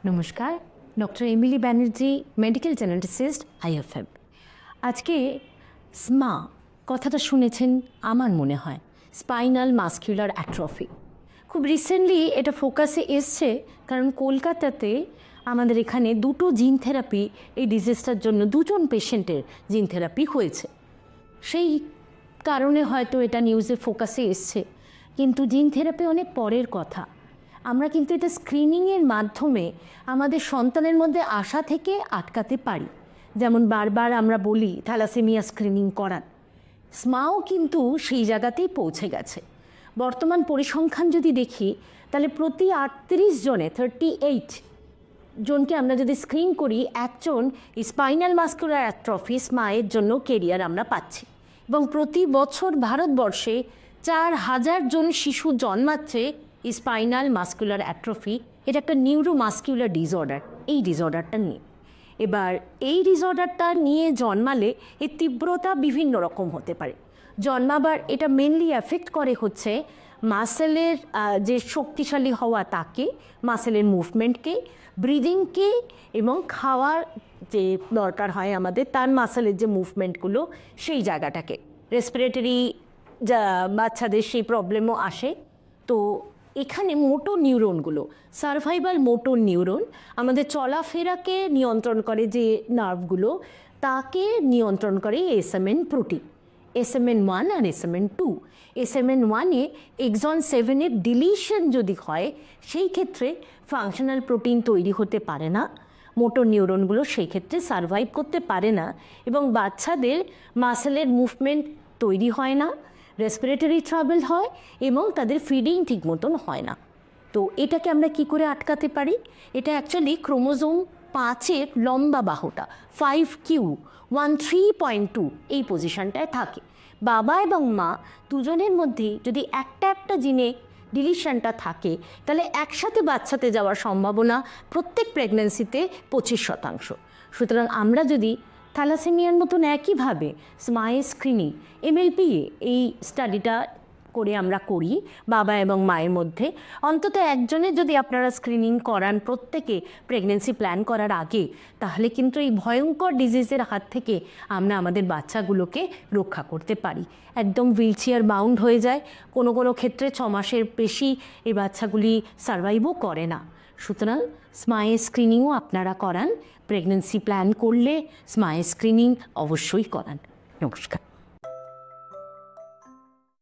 নমস্কার, doctor Emily Banerjee, medical geneticist, IFM। আজকে SMA কথাটা শুনেছেন আমার মনে হয়, স্পাইনাল মাসকুলার অ্যাট্রফি। খুব রিসেন্টলি এটা ফোকাসে এসছে, কারণ কলকাতাতে আমাদের এখানে দুটো জিন থেরাপি এই ডিজিজটার জন্য দুজন পেশেন্টের জিন থেরাপি হয়েছে। সেই কারণে হয়তো এটা নিউজে ফোকাসে এসছে, কিন্তু জিন থেরাপি অনেক পরের কথা। আমরা কিন্তু এটা স্ক্রিনিংয়ের মাধ্যমে আমাদের সন্তানের মধ্যে আশা থেকে আটকাতে পারি। যেমন বারবার আমরা বলি থ্যালাসেমিয়া স্ক্রিনিং করান, স্মাও কিন্তু সেই জায়গাতেই পৌঁছে গেছে। বর্তমান পরিসংখ্যান যদি দেখি, তাহলে প্রতি 38 জনে 38 জনকে আমরা যদি স্ক্রিন করি, একজন স্পাইনাল মাসকুলার অ্যাট্রফি স্মায়ের জন্য কেরিয়ার আমরা পাচ্ছি। এবং প্রতি বছর ভারতবর্ষে 4000 জন শিশু জন্মাচ্ছে স্পাইনাল মাসকুলার অ্যাট্রফি। এটা একটা নিউরোমাসকুলার ডিসঅর্ডার, এই ডিসঅর্ডারটা নিয়ে। এবার এই ডিসঅর্ডারটা নিয়ে জন্মালে এর তীব্রতা বিভিন্ন রকম হতে পারে। জন্মাবার এটা মেনলি এফেক্ট করে হচ্ছে মাসেলের যে শক্তিশালী হওয়া, তাকে, মাসেলের মুভমেন্টকে, ব্রিদিংকে, এবং খাওয়ার যে দরকার হয় আমাদের তার মাসেলের যে মুভমেন্টগুলো সেই জায়গাটাকে। রেসপিরেটরি যা বাচ্চাদের সেই প্রবলেমও আসে। তো এখানে মোটর নিউরনগুলো, সার্ভাইভাল মোটর নিউরন, আমাদের চলাফেরাকে নিয়ন্ত্রণ করে যে নার্ভগুলো, তাকে নিয়ন্ত্রণ করে SMN প্রোটিন, SMN1 আর SMN2। SMN1-এ এক্সন 7-এর ডিলিশন যদি হয়, সেই ক্ষেত্রে ফাংশনাল প্রোটিন তৈরি হতে পারে না, মোটর নিউরনগুলো সেই ক্ষেত্রে সার্ভাইভ করতে পারে না, এবং বাচ্চাদের মাসেলের মুভমেন্ট তৈরি হয় না, রেসপিরেটরি ট্রাবল হয়, এবং তাদের ফিডিং ঠিক মতন হয় না। তো এটাকে আমরা কি করে আটকাতে পারি? এটা অ্যাকচুয়ালি ক্রোমোজোম 5-এর লম্বা বাহুটা 5q13.2 এই পজিশনটায় থাকে। বাবা এবং মা দুজনের মধ্যেই যদি একটা জিনে ডিলিশনটা থাকে, তাহলে একসাথে বাচ্চাতে যাওয়ার সম্ভাবনা প্রত্যেক প্রেগন্যান্সিতে 25%। সুতরাং আমরা যদি থ্যালাসেমিয়ার মতন একইভাবে স্মাইল স্ক্রিনিং MLPA এই স্টাডিটা করে আমরা করি বাবা এবং মায়ের মধ্যে, অন্তত একজনের যদি আপনারা স্ক্রিনিং করান প্রত্যেকে প্রেগনেন্সি প্ল্যান করার আগে, তাহলে কিন্তু এই ভয়ঙ্কর ডিজিজের হাত থেকে আমরা আমাদের বাচ্চাগুলোকে রক্ষা করতে পারি। একদম হুইলচেয়ার বাউন্ড হয়ে যায়, কোনো ক্ষেত্রে 6 মাসের বেশি এই বাচ্চাগুলি সার্ভাইভও করে না। সুতরাং স্মাইল স্ক্রিনিংও আপনারা করান, প্রেগনেন্সি প্ল্যান করলে স্মাইল স্ক্রিনিং অবশ্যই করান। নমস্কার।